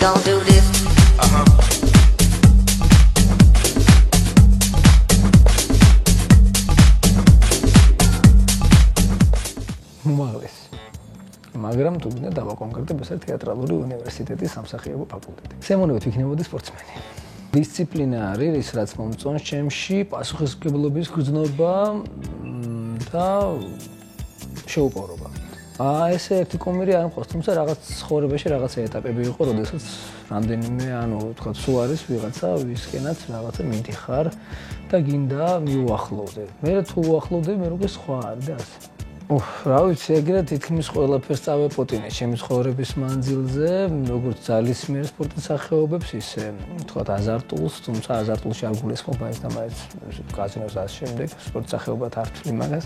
gon' do this. მაგრამ თუ გინდა დავაკონკრეტებ ესა თეატრალური უნივერსიტეტის სამსახიობო ფაკულტეტი. სემონოვით ვიქნებოდი სპორტსმენი. დისციპლინა არის ის რაც მომწონს ჩემში, პასუხისმგებლობის გრძნობა და შეუპოვრობა. ესე ერთი კომერი არ მყავს, თუმცა რაღაც ცხოვრებაში რაღაცა ეტაპები იყო, როდესაც რამდენიმე, თქვა, სულ არის ვიღაცა, ვისკენაც რაღაცა მიდიხარ და გინდა მიუახლოვდე. მე თუ უახლოვდე, მე როგორ სხვა არის და ასე. რა ვიცი, ეგრე თითქმის ყველაფერს წავეპოტინე ჩემი ცხოვრების მანძილზე, როგორც ძალისმიერ სპორტის სახეობებს, ისე თქვათ აზარტულს, თუმცა აზარტულში არ გულისხმობ მაინც და მაინც კაზინოს ასე შემდეგ, სპორტის სახეობად არ ვთვლი მაგას.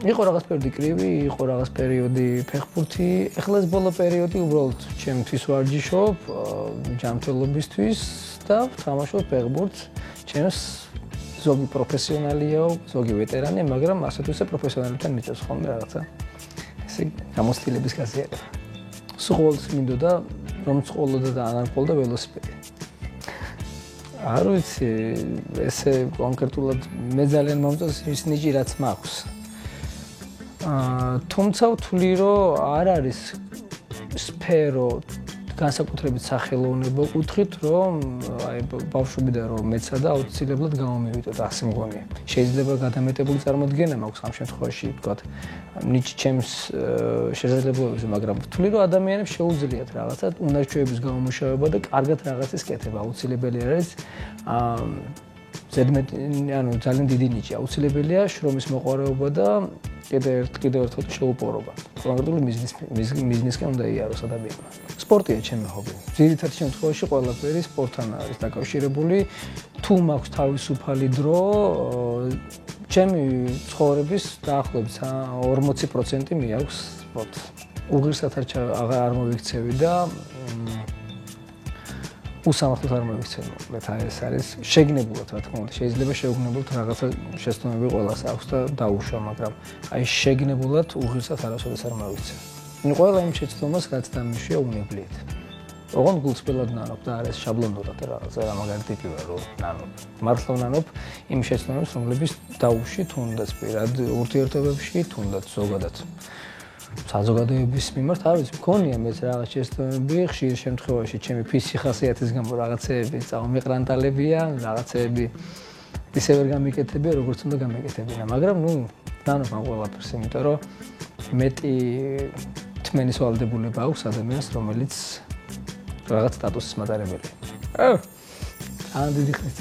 იყო რაღაც პერიოდი კრივი, იყო რაღაც პერიოდი ფეხბურთი, ეხლა ეს ბოლო პერიოდი უბრალოდ ჩემთვის ვარჯიშობ, ჯანმრთელობისთვის და ვთამაშობ ფეხბურთს, ჩემს ზოგი პროფესიონალია, ზოგი ვეტერანია, მაგრამ ასე თუ ისე პროფესიონალებთან მიწევს ხოლმე რაღაცა. ესე გამოცდილების გაზიარება. სულ ყოველთვის მინდოდა, რომ ცხოვრობდა და არ ყოლდა ველოსიპედი. არ ვიცი, ესე კონკრეტულად მე ძალიან მომწონს ის ნიჭი, რაც მაქვს. თუმცა ვთვლი, რომ არ არის სფერო განსაკუთრებით სახელოვნება კუთხით, რომ აი ბავშვობიდან რომ მეცა და აუცილებლად გამომივიდოდ, ასე მგონია. შეიძლება გადამეტებული წარმოდგენა მაქვს ამ შემთხვევაში, ვთქვათ, ნიჭი ჩემს შესაძლებლობებზე, მაგრამ ვთვლი, რომ ადამიანებს შეუძლიათ რაღაცა უნარჩვევების გამომუშავება და კარგად რაღაცის კეთება. აუცილებელი არის ძალიან დიდი ნიჭი. აუცილებელია შრომის მოყვარეობა და კიდევ ერთხელ შეუპოვრობა. კონკრეტული მიზნისკენ უნდა იაროს ადამიანმა. სპორტია ჩემი ჰობი. ძირითად შემთხვევაში ყველაფერი სპორტთან არის დაკავშირებული. თუ მაქვს თავისუფალი დრო, ჩემი ცხოვრების დაახლოებით 40% მიაქვს სპორტს. უღირსად არ მოვიქცევი და უსამართლოდ არ მოვიქცევი. ეს არის შეგნებულად, რა თქმა უნდა. შეიძლება შეუგნებლად რაღაცა შეცდომები ყველას აქვს და დაუშვა, მაგრამ აი შეგნებულად უღირსად არასოდეს არ მოვიქცევი. ყველა იმ შეცდომას, რაც დამიშვია უნებლიეთ. ოღონდ გულწრფელად ნანობ და არის შაბლონურად რაღაცა რა მაგარი ტიპი ვარ, რომ ნანობ. მართლა ნანობ იმ შეცდომებს, რომლებიც დაუშვი თუნდაც პირად ურთიერთობებში, თუნდაც ზოგადად. საზოგადოების მიმართ არ ვიცი, მქონია მეც რაღაც შეცდომები, ხშირ შემთხვევაში ჩემი ფისი ხასიათის გამო რაღაცეები წავმიყრანტალებია, რაღაცეები ისე ვერ გამიკეთებია, როგორც უნდა გამეკეთებინა, მაგრამ ნანობ ამ ყველაფერს, იმიტომ რომ მეტი თმენის ვალდებულება აქვს ადამიანს, რომელიც რაღაც სტატუსის მატარებელია. ძალიან დიდი ხნის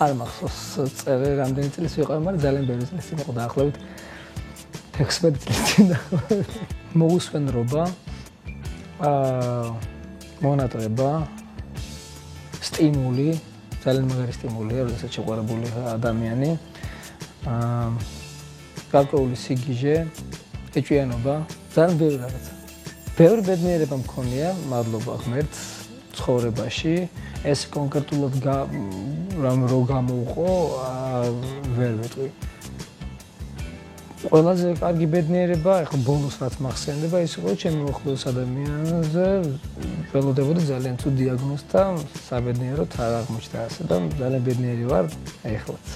არ მახსოვს წელი რამდენი წლის ვიყავი, მაგრამ ძალიან ბევრი წლის წინ იყო დაახლოებით 16 წლის წინ დაახლოებით. მოусვენრობა, მონატრება, სტიმული, ძალიან მაგარი სტიმულია, როდესაც შეყვარებული ადამიანი. გარკვეული სიგიჟე, ეჭვიანობა, ძალიან ბევრი რაღაცა. ბევრი ბედნიერება მქონია, მადლობა ღმერთს ცხოვრებაში. ეს კონკრეტულად რო გამოუყო, ვერ ვიტყვი. ყველაზე კარგი ბედნიერება, ეხლა ბონუს რაც მახსენდება, ის იყო ჩემი უახლოეს ადამიანზე, ველოდებოდი ძალიან თუ დიაგნოზს და საბედნიეროდ არ აღმოჩნდა ასე და ძალიან ბედნიერი ვარ ეხლაც.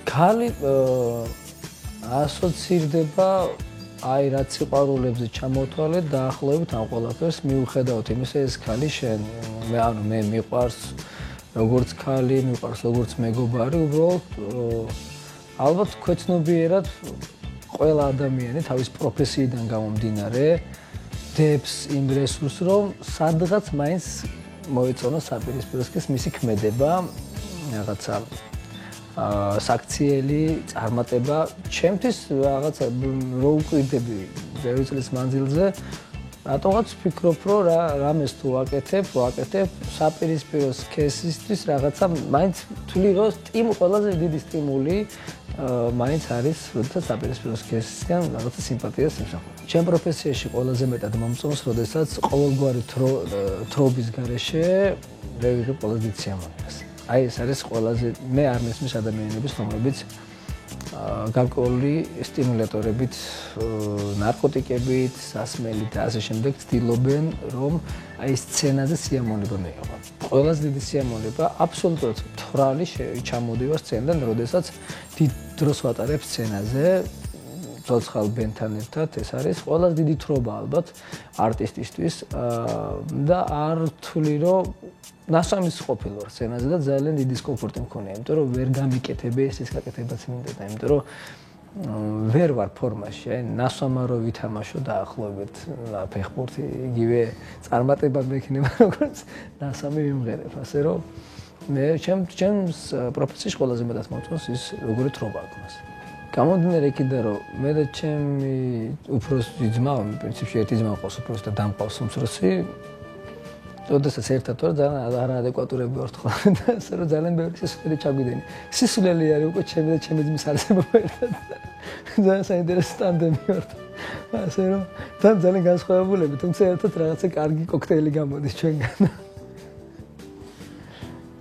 ქალი ასოცირდება აი რაც სიყვარულებზე ჩამოთვალეთ დაახლოებით ამ ყველაფერს მიუხედავად იმისა, ეს ქალი მე მიყვარს როგორც ქალი, მიყვარს როგორც მეგობარი, უბრალოდ ალბათ ქვეცნობიერად ყველა ადამიანი თავის პროფესიიდან გამომდინარე დებს იმ რესურსს, რომ სადღაც მაინც მოეწონოს საპირისპიროსკენ მისი ქმედება, რაღაცა საქციელი წარმატება. ჩემთვის რაღაცა რო უყიდები ბევრი წლის მანძილზე, რატოღაც ვფიქრობ, რომ რამეს თუ ვაკეთებ საპირისპირო სქესისთვის რაღაცა მაინც თვლი, რომ ყველაზე დიდი სტიმული მაინც არის, როდესაც საპირისპირო სქესისგან რაღაცა სიმპათიას იმსახურებ. ჩემ პროფესიაში ყველაზე მეტად მომწონს, როდესაც ყოველგვარი თრობის გარეშე მე ვიღებ ყველაზე დიდ სიამოვნებას. აი ეს არის ყველაზე მე არ მესმის ადამიანების, რომლებიც გარკვეული სტიმულატორებით, ნარკოტიკებით, სასმელით და ასე შემდეგ ცდილობენ, რომ აი სცენაზე სიამოვნება მიიღონ. ყველაზე დიდი სიამოვნება აბსოლუტურად მთვრალი ჩამოდივა სცენიდან, როდესაც დიდ დროს ვატარებ სცენაზე, ცოცხალ ბენთან ერთად, ეს არის ყველაზე დიდი თრობა ალბათ არტისტისთვის და არ ვთვლი, რომ ნასამის ყოფილი ვარ სცენაზე და ძალიან დიდი დისკომფორტი მქონია, იმიტომ რომ ვერ გამიკეთები ეს გაკეთებაც მინდა და იმიტომ რომ ვერ ვარ ფორმაში, აი ნასვამარო ვითამაშო დაახლოებით ფეხბურთი იგივე წარმატება მექნება როგორც ნასამი ვიმღერებ, ასე რომ მე ჩემს პროფესიაში ყველაზე მეტად მოწონს ის როგორი თრობა აქვს მას. გამომდინარე იქიდან რომ მე და ჩემი უფროსი ძმა, პრინციპში ერთი ძმა ყავს უფროსი და დამყავს უმცროსი როდესაც ერთად ვარ ძალიან არაადეკვატურები ვართ ხოლმე და ასე რომ ძალიან ბევრი სისულელი ჩაგვიდენი. სისულელი არის უკვე ჩემი და ჩემი ძმის არსებობა ერთად. ძალიან საინტერესო ტანდემი ვართ. ასე რომ ძალიან განსხვავებულები, თუმცა ერთად რაღაცა კარგი კოქტეილი გამოდის ჩვენგან.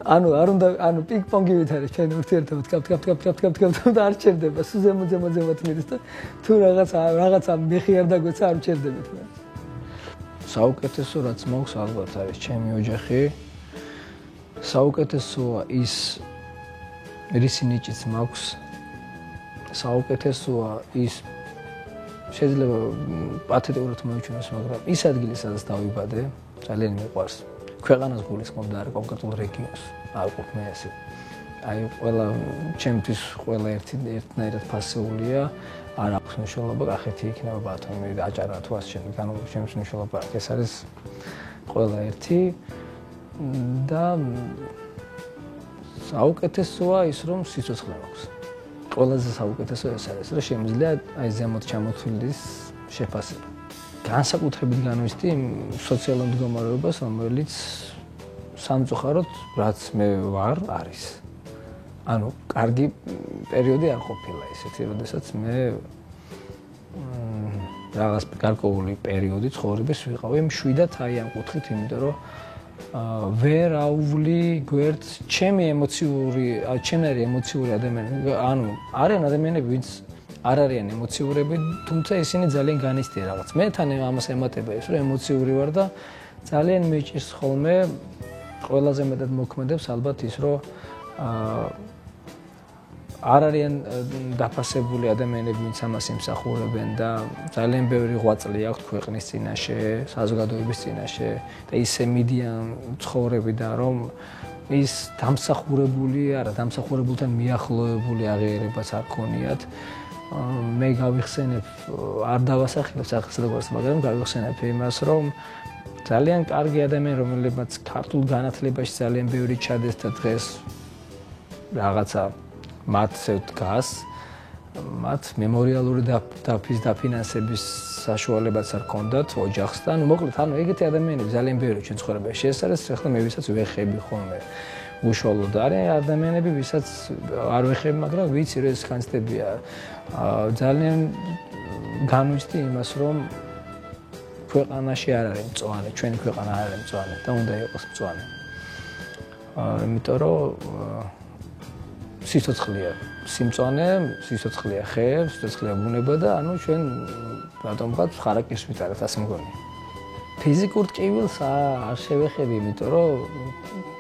ანუ პინგ-პონგივით არის ჩვენი ურთიერთობა, თქაფ და არ ჩერდება, სულ ზემოთ მიდის და თუ რაღაცა მეხი არ დაგვეცა არ ჩერდებით. საუკეთესო რაც მაქვს ალბათ არის ჩემი ოჯახი. საუკეთესოა ის რისი ნიჭიც მაქვს. საუკეთესოა ის შეიძლება პათეტიკურად მოიჩვენოს, მაგრამ ის ადგილი სადაც დავიბადე, ძალიან მიყვარს. ქვეყანას გულისხმობ და არ კონკრეტულ რეგიონს. არ ყოფ მე ასე. აი ყველა ჩემთვის ყველა ერთნაირად ფასეულია. არ აქვს მნიშვნელობა, კახეთი იქნება ბათუმი და აჭარა თუ ასე შემდეგ. ანუ ჩემს მნიშვნელობა აქვს. ეს არის ყველა ერთი და საუკეთესოა ის, რომ სიცოცხლე მაქვს. ყველაზე საუკეთესო ეს არის, რომ შემიძლია აი ზემოთ ჩამოთვლილის შეფასება. განსაკუთრებით განვიცდი სოციალურ მდგომარეობას, რომელიც სამწუხაროდ რაც მე ვარ არის. ანუ კარგი პერიოდი არ ყოფილა ესეთი, როდესაც მე რაღაც გარკვეული პერიოდი ცხოვრების ვიყავი მშვიდად აი ამ კუთხით, იმიტომ რომ ვერ აუვლი გვერდს ჩემი ემოციური ადამიანები, ანუ არიან ადამიანები, ვინც არ არიან ემოციურები, თუმცა ისინი ძალიან განიცდიან რაღაც. მე თან ამას ემატება ის, რომ ემოციური ვარ და ძალიან მეჭირს ხოლმე ყველაზე მეტად მოქმედებს ალბათ ის, რომ არ არიან დაფასებული ადამიანები, ვინც ამას იმსახურებენ და ძალიან ბევრი ღვაწლი აქვს ქვეყნის წინაშე, საზოგადოების წინაშე და ისე მიდიან ცხოვრებიდან, რომ ის დამსახურებულთან მიახლოებული აღიარებაც არ ქონიათ. მე გავიხსენებ, არ დავასახელებ სახელმწიფოს, მაგრამ გავიხსენებ იმას, რომ ძალიან კარგი ადამიანები, რომლებიც ქართულ განათლებაში ძალიან ბევრი ჩადეს და დღეს რაღაცა მათზე დგას, მათ მემორიალური დაფის დაფინანსების საშუალებაც არ ქონდათ ოჯახსთან. მოკლედ, ანუ ეგეთი ადამიანები ძალიან ბევრი ჩვენ ცხოვრებაში. ეს არის ახლა მე ვისაც ვეხები ხოლმე უშუალოდ არის ადამიანები, ვისაც არ ვეხები, მაგრამ ვიცი რომ ეს განცდებია. ძალიან განვიცდი იმას, რომ ქვეყანაში არ არის მწვანე, ჩვენი ქვეყანა არ არის მწვანე და უნდა იყოს მწვანე. იმიტომ რომ სიცოცხლეა სიმწვანე, სიცოცხლეა ხე, სიცოცხლეა ბუნება და ანუ ჩვენ რატომღაც ხარაკის ვიტარებთ ასე მგონია. ფიზიკურ ტკივილს არ შევეხები, იმიტომ რომ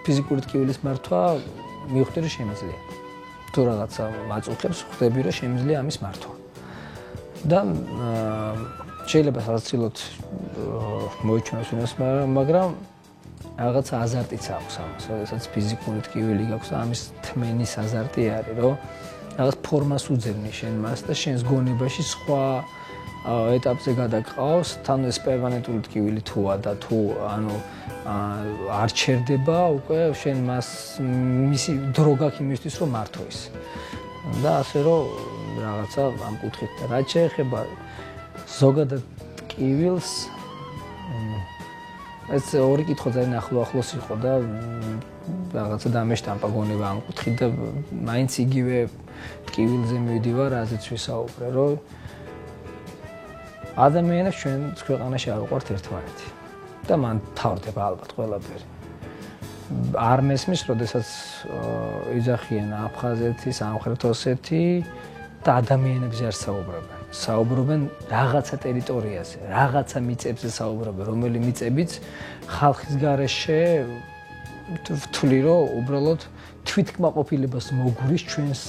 ფიზიკური ტკივილის მართვა მივხვდი რომ შემიძლია. თუ რაღაცა მაწუხებს, ხვდები რომ შემიძლია ამის მართვა. და შეიძლება საცილოდ მოიჩვენოს იმას, მაგრამ რაღაცა აზარტიც აქვს ამას, როდესაც ფიზიკური ტკივილი გაქვს და ამის თმენის აზარტი არის, რომ რაღაც ფორმას უძებნი შენ მას და შენს გონებაში სხვა ეტაპზე გადაგყავს, თან ეს პერმანენტული ტკივილი თუა და თუ ანუ არ ჩერდება, უკვე შენ მას მისი დრო გაქვს იმისთვის, რომ მართოს. და ასე რომ რაღაცა ამ კუთხით და რაც შეეხება ზოგადად ტკივილს ეს ორი კითხვა ძალიან ახლოს იყო და რაღაცა დამეშტამპა გონება ამ კუთხით და მაინც იგივე ტკივილზე მივდივარ, რაზეც ვისაუბრე, რომ ადამიანებს ჩვენ ქვეყანაში არ უყვართ ერთმანეთი და მან თავდება ალბათ ყველაფერი. არ მესმის, როდესაც იძახიან აფხაზეთი, სამხრეთ ოსეთი და ადამიანებზე არ საუბრობენ. საუბრობენ რაღაცა ტერიტორიაზე, რაღაცა მიწებზე საუბრობენ, რომელი მიწებიც ხალხის გარეშე ვთვლი, რომ უბრალოდ თვითკმაყოფილებას მოგურის ჩვენს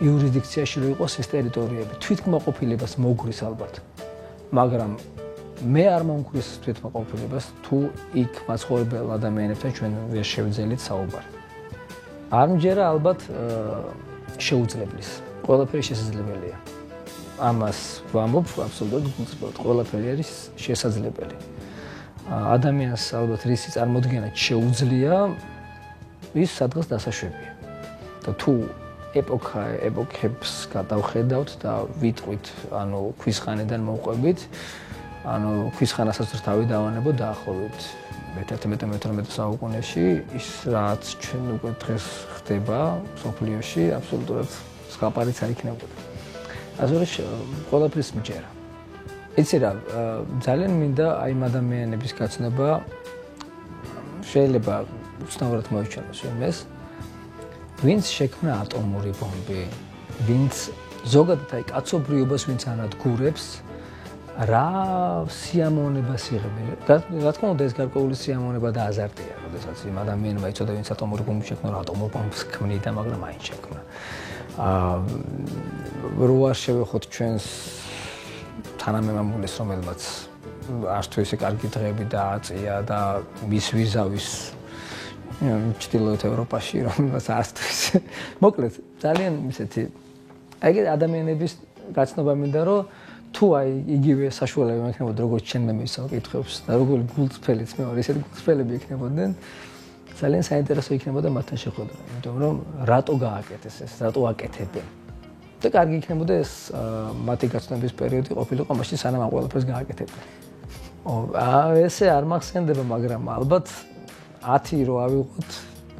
იურისდიქციაში რო იყოს ეს ტერიტორიები. თვითკმაყოფილებას მოგურის ალბათ. მაგრამ მე არ მომგვრის თვითკმაყოფილებას თუ იქ მაცხოვრებელ ადამიანებთან ჩვენ ვერ შევძელით საუბარი. არ მჯერა ალბათ შეუძლებლის. ყველაფერი შესაძლებელია. ამას ვამბობ აბსოლუტურად გულწრფელად. ყველაფერი არის შესაძლებელი. ადამიანს ალბათ რისი წარმოდგენა შეუძლია ის სადღაც დასაშვებია. და თუ ეპოქებს გადავხედავთ და ვიტყვით, ანუ ქვისხანიდან მოვყვებით, ანუ ქვისხანასაც თავი დავანებო დაახლოებით მე-11-12 საუკუნეში ის რაც ჩვენ უკვე დღეს ხდება სოფლიოში აბსოლუტურად სხვაპარიც არ იქნებოდა. ასე ყველაფრის მჯერა. იცი რა, ძალიან მინდა აი ამ ადამიანების გაცნობა შეიძლება უცნაურად მოიჩვენოს იმეს, ვინც შექმნა ატომური ბომბი, ვინც ზოგადად აი კაცობრიობას ვინც ანადგურებს, რა სიამოვნებას იღებენ. რა თქმა უნდა ეს გარკვეული სიამოვნება და აზარტია, როდესაც იმ ადამიანმა იცოდა ვინც ატომური ბომბი შექმნა, რა ატომურ ბომბს ქმნიდა, მაგრამ მაინც შექმნა. რო არ შევეხოთ ჩვენს თანამემამულეს, რომელმაც არც თუ ისე კარგი დღეები დააწია და მის ვიზავის ჩრდილოეთ ევროპაში, რომელმაც არც თუ ისე მოკლედ ძალიან ისეთი აი ადამიანების გაცნობა მინდა, რომ თუ აი იგივე საშუალება მექნებოდა როგორც ჩვენ მე მისავალ კითხვებს და როგორი გულწრფელიც მეორე ისეთი გულწრფელები იქნებოდნენ, ძალიან საინტერესო იქნებოდა მათთან შეხვედრა, იმიტომ რომ რატო გააკეთეს ეს, რატო აკეთებენ. და კარგი იქნებოდა ეს მათი გაცნობის პერიოდი ყოფილიყო მაშინ სანამ ამ ყველაფერს გააკეთებდნენ. ესე არ მახსენდება, მაგრამ ალბათ 10 რო ავიღოთ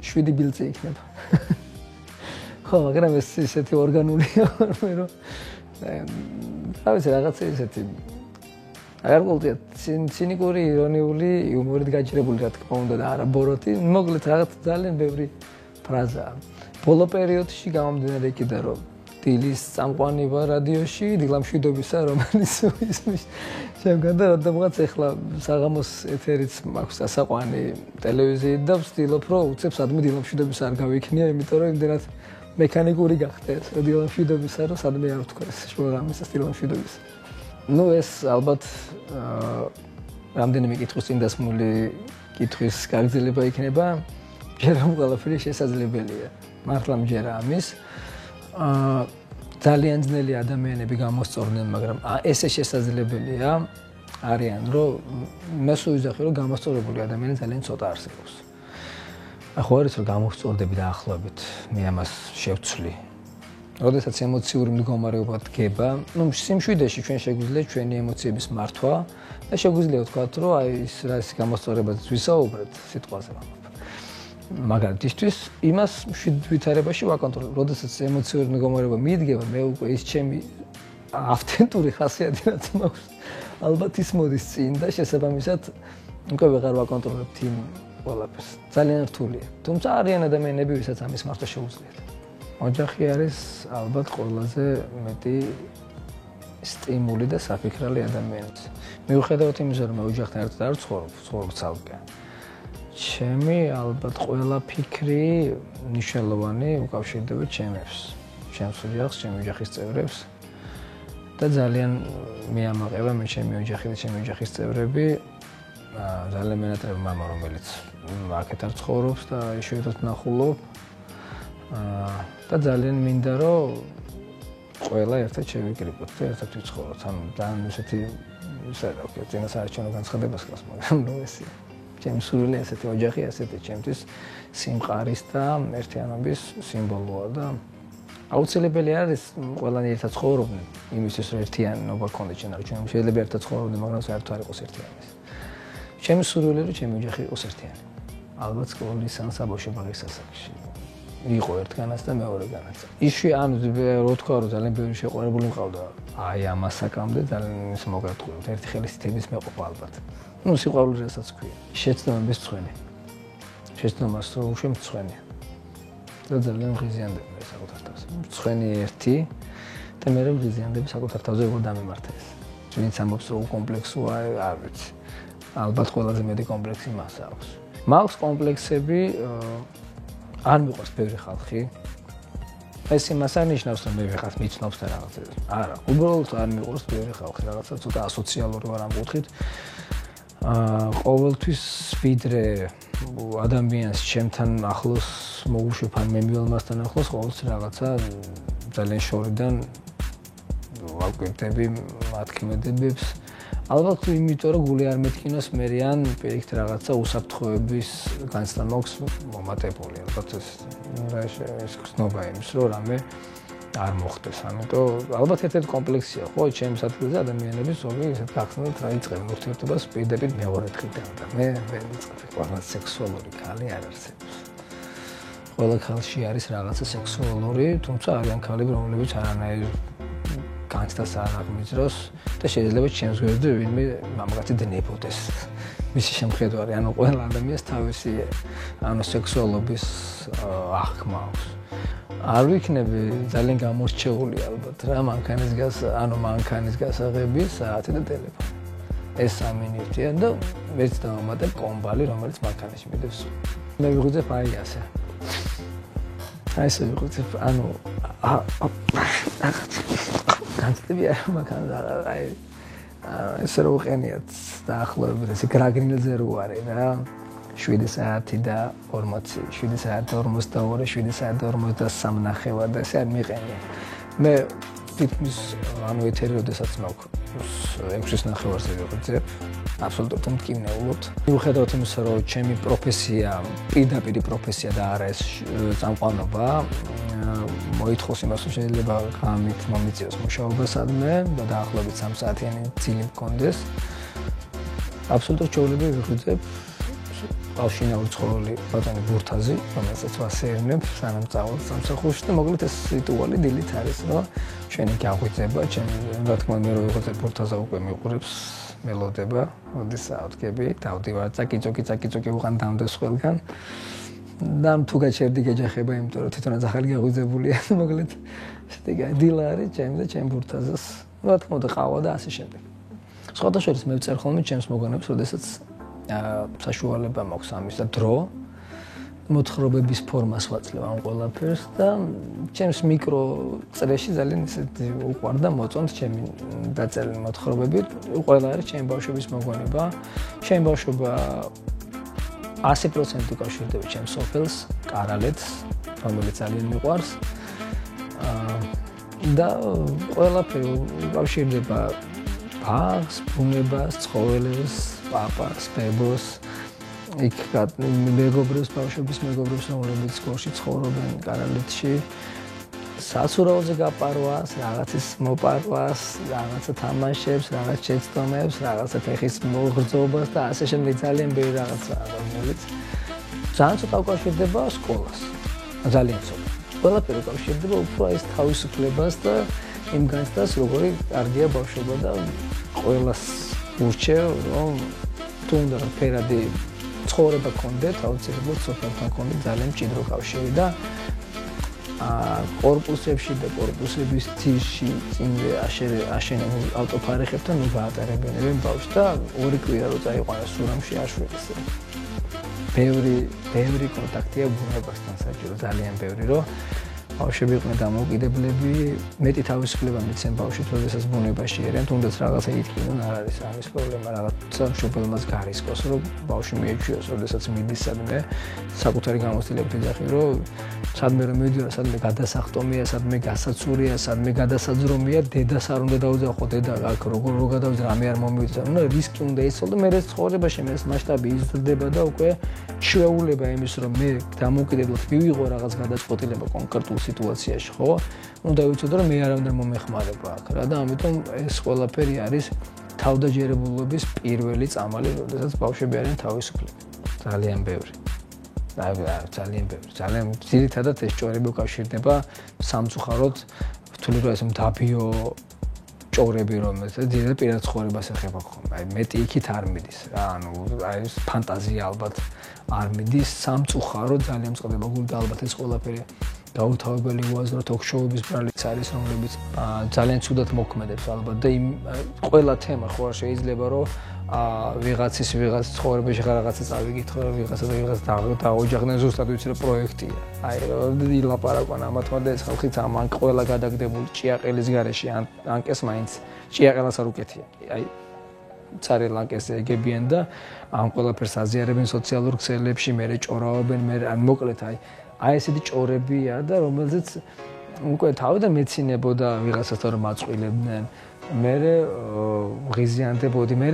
7 ბილწი იქნება. ხო, მაგრამ ეს ისეთი ორგანულია, რომ რა ვიცი, რაღაცა ისეთი არ გულწია ცინიკური, ირონიული, იუმორით გაჭირებული რა თქმა უნდა და არა ბოროტი, მოკლედ რაღაც ძალიან ბევრი ფრაზაა. ბოლო პერიოდში გამომდინარე იქიდან რომ დილის წამყვანი ვარ რადიოში, დილამშვიდობისა, რომელიც ისმის შემდგომ და რადგანაც ეხლა საღამოს ეთერიც მაქვს ასაყვანი ტელევიზიით და ვცდილობ რომ უცებ სადმე დილამშვიდობისა არ გავიქნია, იმიტომ რომ იმდენად მექანიკური გახდა ეს დილამშვიდობისა, რომ სადმე არ ვთქვა ეს შუაღამისას დილამშვიდობისა. ნუ ეს ალბათ რამდენიმე კითხვის წინ დასმული კითხვის გაგრძელება იქნება, ჯერ ამ ყველაფერი შესაძლებელია. მართლა მჯერა ამის. ძალიან ძნელი ადამიანები გამოსწორდნენ, მაგრამ ესე შესაძლებელია არიან, რომ მე სულ ვიზახი, რომ გამოსწორებული ადამიანი ძალიან ცოტა არსებობს. ხო არის რომ გამოსწორდები დაახლოებით, მე ამას შევცვლი. როდესაც ემოციური მდგომარეობა დგება, ნუ სიმშვიდეში ჩვენ შეგვიძლია ჩვენი ემოციების მართვა და შეგვიძლია ვთქვათ, რომ აი ის რაც გამოსწორებაც ვისაუბრეთ სიტყვაზე. მაგალითისთვის იმას ვითარებაში ვაკონტროლებ. როდესაც ემოციური მდგომარეობა მიდგება, მე უკვე ის ჩემი ავთენტური ხასიათი რაც მაქვს, ალბათ ის მოდის წინ და შესაბამისად უკვე ვეღარ ვაკონტროლებთ იმ ყველაფერს. ძალიან რთულია. თუმცა არიან ადამიანები, ვისაც ამის მართვა შეუძლიათ. ოჯახი არის ალბათ ყველაზე მეტი სტიმული და საფიქრალი ადამიანიც. მიუხედავად იმისა, რომ მე ოჯახთან ერთად არ ვცხოვრობ ცალკე. ჩემი ალბათ ყველა ფიქრი მნიშვნელოვანი უკავშირდება ჩემს ოჯახს, ჩემი ოჯახის წევრებს და ძალიან მეამაყება მე ჩემი ოჯახი და ჩემი ოჯახის წევრები. ძალიან მენატრება მამა, რომელიც აქეთ არ ცხოვრობს და იშვიათად ვნახულობ. და ძალიან მინდა რომ ყველა ერთად შევიკრიბოთ და ერთად ვიცხოვროთ. ანუ ძალიან ისეთი ისე რა ვქო, წინასაარჩევნო განცხადებას ხავს, მაგრამ ნუ ესეა. ჩემი სურვილი ასეთი ოჯახი, ასეთი ჩემთვის სიმყარის და ერთიანობის სიმბოლოა და აუცილებელი არის ყველანი ერთად ცხოვრობდნენ იმისთვის რომ ერთიანობა გქონდეს ჩვენ, ჩვენ შეიძლება ერთად ცხოვრობდნენ, მაგრამ საერთოდ არ იყოს ერთიანობა. ჩემი სურვილი რომ ჩემი ოჯახი იყოს ერთიანი. ალბათ სკოლის ან საბავშვო ბაღის ასაკში. იყო ერთგანაც და მეორეგანაც. ისე ან რო თქვა რომ ძალიან ბევრი შეყვარებული მყავდა. აი ამ ასაკამდე ძალიან ის მოგატყუებთ. ერთი ხელისითების მეყოფა ალბათ. ნუ სიყვარული რასაც ქვია. შეცდომების მწვენი. შეცდომას რო უშემწვენია. და ძალიან ღიზიანდება საკუთარ თავს. მწვენი ერთი და და მე ვიზიანდები საკუთარ თავზე როგორ დამემართა ეს. ვინც ამბობს რომ კომპლექსოა, არ ვიცი. ალბათ ყველაზე მეტი კომპლექსი მას აქვს. მაქვს კომპლექსები არ მიყვარს ბევრი ხალხი. ეს იმას არ ნიშნავს რომ მე ვიღაც მიცნობს და რაღაცა. არა, უბრალოდ არ მიყვარს ბევრი ხალხი, რაღაცა ცოტა ასოციალური ვარ ამ კუთხით. ყოველთვის ვიდრე ადამიანს ჩემთან ახლოს მოგუშვებ ან მე მივალმასთან ახლოს ყოველთვის რაღაცა ძალიან შორიდან ვაკვირდები მათ ქმედებებს. ალბათ იმიტომ რომ გული არ მეთქინოს მერიან პირიქით რაღაცა უსაფრთხოების განცდა მაქვს მომატებული. ალბათ ეს ხსნობა იმის რომ რამე არ მოხდეს. ამიტომ ალბათ ერთ-ერთი კომპლექსია ხო ჩემს ადგილზე ადამიანების ზოგი ისეთ გახსნათ რა იწყებენ ურთიერთობას პირდაპირ მეორე დღიდან და მე ვერ ვიწყებ ყველა სექსუალური ქალი არ არსებობს. ყველა ქალში არის რაღაცა სექსუალური, თუმცა არიან ქალები რომლებიც არანაირ განცდას არ აღმიძროს და შეიძლება ჩემს გვერდზე ვინმე მამაკაცი დნებოდეს. მისი შემხედვარი, ანუ ყველა ადამიანს თავისი სექსუალობის აღქმა აქვს. არ ვიქნები ძალიან გამორჩეული ალბათ რა მანქანის გასაღები საათი და ტელეფონი. ეს 3 მინუტია და მეც დავამატებ კომბალი, რომელიც მანქანაში მიდევს. მე ვიღვიძებ აი ასე. აი ესე ვიღვიძებ, განცდები არ მაქვს აი ესე რო უყენიათ დაახლოებით ესე გრაგრილზე რო არის რა 7 საათი და 40, 7 საათი 42, 7 საათი 43 ნახევარ და ესე არ მიყენია. მე თითქმის ეთერი როდესაც მაქვს 6 ნახევარზე ვიღვიძებ, აბსოლუტურად მტკივნეულობთ. მიუხედავად იმისა, რომ ჩემი პროფესია, პირდაპირ პროფესია და არა ეს წამყვანობა, მოითხოვს იმას, რომ შეიძლება ღამით მომიწიოს მუშაობა სადმე და დაახლოებით 3 საათიანი წილი მქონდეს. აბსოლუტურად ჩვეულებრივ ვიღვიძებ ბავშვინაური ცხოველი ბატონი ბურთაზი, რომელსაც ვასეირნებ სანამ წავალ სამსახურში და მოკლედ ეს რიტუალი დილით არის, რომ ჩვენი გაღვიძება, ჩემი რა თქმა უნდა, რომ ვიღვიძებ ბურთაზა უკვე მიყურებს მელოდება, მოდი საათგები, დავდივარ წაკი-წოკი უყან დამდეს ყველგან. და თუ გაჩერდი გეჯახება, იმიტომ რომ თვითონაც ახალი გაღვიძებულია, მოკლედ შეტიკა დილა არის ჩემი და ჩემ ბურთაზას. რა თქმა უნდა, ყავა და ასე შემდეგ. სხვათა შორის მე ვწერ ხოლმე ჩემს მოგონებს, როდესაც საშუალება მაქვს ამის და დრო მოთხრობების ფორმას ვაძლევ ამ ყველაფერს და ჩემს მიკრო წრეში ძალიან ისეთი უყვარდა მოწონთ ჩემი დაწერილი მოთხრობები. ყველა არის ჩემი ბავშვობის მოგონება. ჩემი ბავშვობა 100% უკავშირდება ჩემს სოფელს, კარალეთს, რომელიც ძალიან მიყვარს. და ყველაფერი უკავშირდება ბაღს, ბუნებას, ცხოველებს, პაპას, ბებოს, იქ მეგობრებს, ბავშვების მეგობრებს, რომლებიც სკოლაში ცხოვრობენ კარალეთში. სასურაოზე გაპარვას, რაღაცის მოპარვას, რაღაცა თამაშებს, რაღაც შეცდომებს, რაღაცა ფეხის მოგრძობას და ასე შემდეგ ძალიან ბევრი რაღაცაა, რომელიც ძალიან ცოტა უკავშირდება სკოლას. ძალიან ცოტა. ყველაფერი უკავშირდება უფრო ეს თავისუფლებას და იმ განცდას, როგორი კარგია ბავშვობა და ყველას ურჩევ, რომ თუნდაც ფერადი ცხოვრება გქონდეთ, აუცილებლად სოფელთან გქონდეთ ძალიან მჭიდრო კავშირი და კორპუსებში და კორპუსების ძირში წინვე აშენებულ ავტოფარეხებთან გაატარებინებენ ბავშვს და 2 კვირა რო წაიყვანეს სურამში აშვეს. ბევრი კონტაქტია ბუნებასთან საჭირო, ძალიან ბევრი, რომ ბავშვები იყვნენ დამოუკიდებლები, მეტი თავისუფლება მიცემ ბავშვებს, როდესაც ბუნებაში ერენ, თუნდაც რაღაცა ითქინონ, არ არის ამის პრობლემა, რაღაცა მშობელმაც გარისკოს, რომ ბავშვი მიეჩვიოს, როდესაც მიდის სადმე, საკუთარი გამოცდილებით ეძახი, რომ სადმე რომ მივიდივარ, სადმე გადასახტომია, სადმე გასაცურია, სადმე გადასაძრომია, დედას არ უნდა დაუძახო, დედა აქ როგორ გადავიდა, რამე არ მომივიდა, ну რისკი უნდა იცოდე და მე ეს ცხოვრებაში მე ეს მასშტაბი იზრდება და უკვე ჩვეულება იმის, რომ მე დამოუკიდებლად მივიღო რაღაც გადაწყვეტილება კონკრეტულ სიტუაციაში, ხო? უნდა ვიცოდე, რომ მე არავინ არ მომეხმარება აქ რა და ამიტომ ეს ყველაფერი არის თავდაჯერებულობის პირველი წამალი, როდესაც ბავშვები არიან თავისუფლები. ძალიან ბევრი. ძალიან ბევრი. ძალიან ძირითადად ეს ჭორები უკავშირდება სამწუხაროდ ვთვლი რომ ეს მდაბიო ჭორები რომელსაც ძირითადად პირად ცხოვრებას ეხება ხოლმე. აი მეტი იქით არ მიდის რა, ანუ აი ეს ფანტაზია ალბათ არ მიდის, სამწუხაროდ ძალიან მწყდება გული და ალბათ ეს ყველაფერი გაუთავებელი უაზრო ток-შოუების ბრალიც არის, რომლებიც ძალიან ცუდად მოქმედებს ალბათ და ყველა თემა ხო შეიძლება რომ ვიღაცის ცხოვრებაში რაღაცა წავიკითხო, ვიღაცა დაოჯახდნენ ზუსტად ვიცი რომ პროექტია. აი ილაპარაკონ ამათმა და ეს ხალხიც ამან ყველა გადაგდებული ჭიაყელის გარეშე ანკეს მაინც ჭიაყელას არ უკეთია. აი цари ლანკეს ეგებიან და ამ ყველაფერს აზიარებენ სოციალურ ქსელებში, მე ჭორავენ, მე მოკლედ აი ესეთი ჭორებია და რომელზეც უკვე თავიდან მეცინებოდა ვიღაცასთან რომ მაწყვილებდნენ, მე ღიზიანდებოდი, მე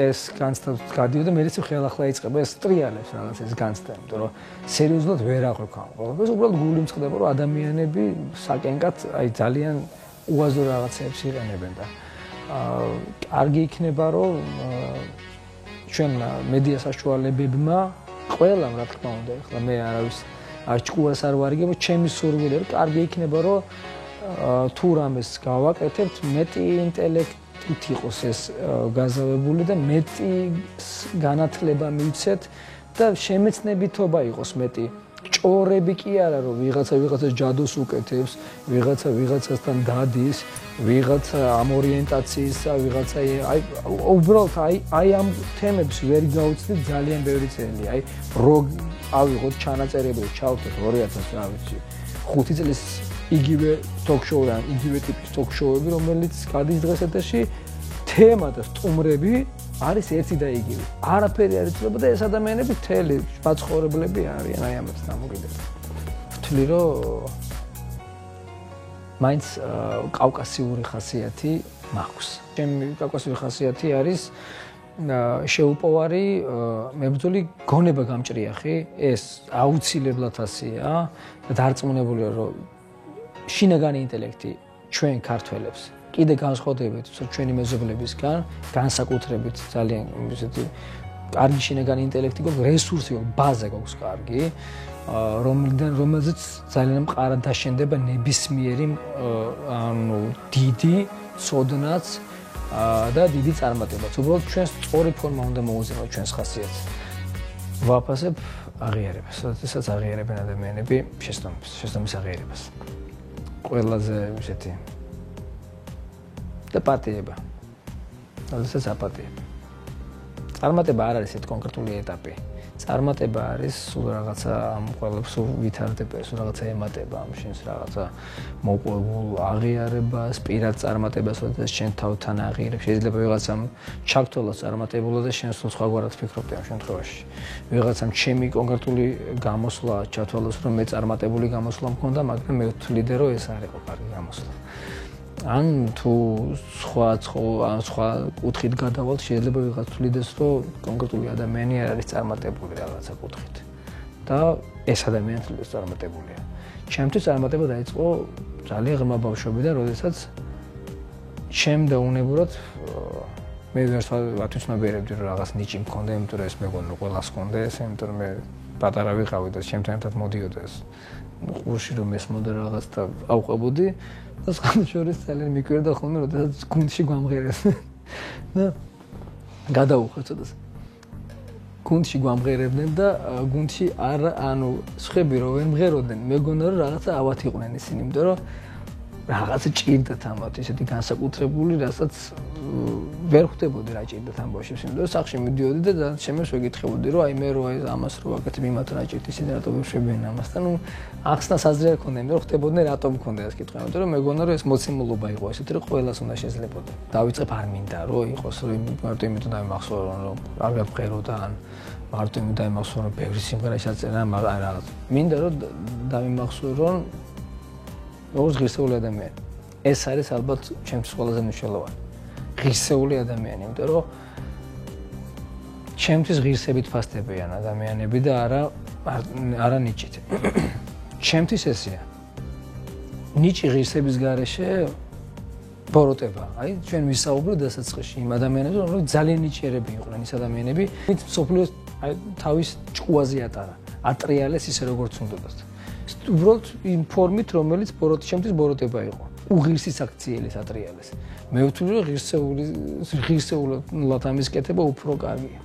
ეს განცდა გადიოდა, მე ხელახლა იწყება ეს ტრიალებს რაღაც ეს განცდა, იმიტომ რომ სერიოზულად ვერ აღვიქ ამ ყველაფერს, უბრალოდ გული მწყდება რომ ადამიანები საკენკად აი ძალიან უაზრო რაღაცებს იყენებენ და კარგი იქნება რომ ჩვენ მედია საშუალებებმა ყველამ რა თქმა უნდა ახლა მე არავის არ ჭკუას არ ვარიგებ ჩემი სურვილი რომ კარგი იქნება რომ თუ რამეს გავაკეთებთ მეტი ინტელექტით იყოს ეს გაზავებული და მეტი განათლება მივცეთ და შემეცნებითობა იყოს მეტი ჭორები კი არა რომ ვიღაცას ჯადოს უკეთებს, ვიღაცასთან დადის, ვიღაცა ამ ორიენტაციისა, ვიღაცა აი უბრალოდ აი ამ თემებს ვერ გავუცდით ძალიან ბევრი წელი. აი რო ავიღოთ ჩანაწერები, ჩავთვალოთ 2000 რა ვიცი 5 წლის იგივე ток-შოუ ან იგივე ტიპის ток-შოუები, რომელიც გადის დღეს ეთერში, თემა და სტუმრები არის ერთი და იგივე. არაფერი არ იცვლება და ეს ადამიანები მთელი მაცხოვრებლები არიან აი ამას დამოკიდებული. ვთვლი რომ მაინც კავკასიური ხასიათი მაქვს. ჩემი კავკასიური ხასიათი არის შეუპოვარი მებრძოლი გონება გამჭრიახი, ეს აუცილებლად ასეა და დარწმუნებულია რომ შინაგანი ინტელექტი ჩვენ ქართველებს კიდე განსხვავებით ჩვენი მეზობლებისგან, განსაკუთრებით ძალიან ისეთი კარგი შინაგანი ინტელექტი გვაქვს, რესურსი გვაქვს, ბაზა გვაქვს კარგი, რომელზეც ძალიან მყარად დაშენდება ნებისმიერი ანუ დიდი ცოდნაც და დიდი წარმატებაც. უბრალოდ ჩვენს სწორი ფორმა უნდა მოუზრუნოთ ჩვენს ხასიათს. ვაფასებ აღიარებას, როდესაც აღიარებენ ადამიანები შეცდომის აღიარებას. ყველაზე ისეთი და პატიება. როდესაც აპატიება. წარმატება არ არის ერთ კონკრეტული ეტაპი. წარმატება არის სულ რაღაცა ამ ყველაფერს ვითარდება, სულ რაღაცა ემატება ამ შენს რაღაცა მოპოვებულ აღიარებას, პირად წარმატებას, როდესაც შენ თავთან აღიარებ. შეიძლება ვიღაცამ ჩაგთვალოს წარმატებულად და შენ სულ სხვაგვარად ფიქრობდი ამ შემთხვევაში. ვიღაცამ ჩემი კონკრეტული გამოსვლა ჩათვალოს, რომ მე წარმატებული გამოსვლა მქონდა, მაგრამ მე ვთვლიდე, რომ ეს არ იყო კარგი გამოსვლა. ან თუ სხვა კუთხით გადავალთ, შეიძლება ვიღაც თვლიდეს, რომ კონკრეტული ადამიანი არ არის წარმატებული რაღაცა კუთხით. და ეს ადამიანი თვლიდეს წარმატებულია. ჩემთვის წარმატება დაიწყო ძალიან ღრმა ბავშვობიდან, როდესაც ჩემ დაუნებურად მე ვერც ვაცნობიერებდი, რომ რაღაც ნიჭი მქონდა, იმიტომ რომ ეს მეგონა რომ ყველას ჰქონდა ეს, იმიტომ რომ მე პატარა ვიყავი და ჩემთან ერთად მოდიოდა ეს. ყურში რომ ესმოდა რაღაც და ავყვებოდი და სხვადასხვა ძალიან მიკვირდა ხოლმე, როდესაც გუნდში გვამღერეს. და გადაუხვევ ცოტას. გუნდში გვამღერებდნენ და გუნდში არ ანუ სხვები რო ვერ მღეროდნენ, მეგონა რომ რაღაცა ავად იყვნენ ისინი, იმიტომ რომ რაღაცა ჭირდათ ამათ, ისეთი განსაკუთრებული, რასაც ვერ ხვდებოდი რა ჭირდათ ამ ბავშვებს, იმიტომ რომ სახში მიდიოდი და შემეს ვეკითხებოდი, რომ აი მე რო აი ამას რო ვაკეთებ, იმათ რა ჭირთ, ისინი რატომ ვშვებიან ამას და ნუ ახსნა საზრე არ ქონდა, იმიტომ რომ ხვდებოდნენ რატომ მქონდა ეს კითხვა, იმიტომ რომ მეგონა რომ ეს მოცემულობა იყო, ესეთი რომ ყველას უნდა შეძლებოდა. დავიწყებ არ მინდა რომ იყოს, რომ მარტო იმიტომ დავიმახსოვრო, რომ არ გავღერო და ან მარტო იმიტომ დავიმახსოვრო, რომ ბევრი სიმღერა ჩაწერა, მაგრამ რაღაც. მინდა რომ დავიმახსოვრო, რომ როგორც ღირსეული ადამიანი. ეს არის ალბათ ჩემთვის ყველაზე მნიშვნელოვანი. ღირსეული ადამიანი, იმიტომ რომ ჩემთვის ღირსებით ფასდებიან ადამიანები და არა ნიჭით. ჩემთვის ესეა. ნიჭი ღირსების გარეშე ბოროტება. აი ჩვენ ვისაუბრეთ დასაწყისში იმ ადამიანებზე, რომლებიც ძალიან ნიჭიერები იყვნენ ის ადამიანები, ვინც მსოფლიოს თავის ჭკუაზე ატარა. ატრიალეს ისე როგორც უნდათ. უბრალოდ იმ ფორმით, რომელიც ჩემთვის ბოროტება იყო. უღირსის აქციელის ატრიალეს. მე ვთვლი, რომ ღირსეულად ამის კეთება უფრო კარგია.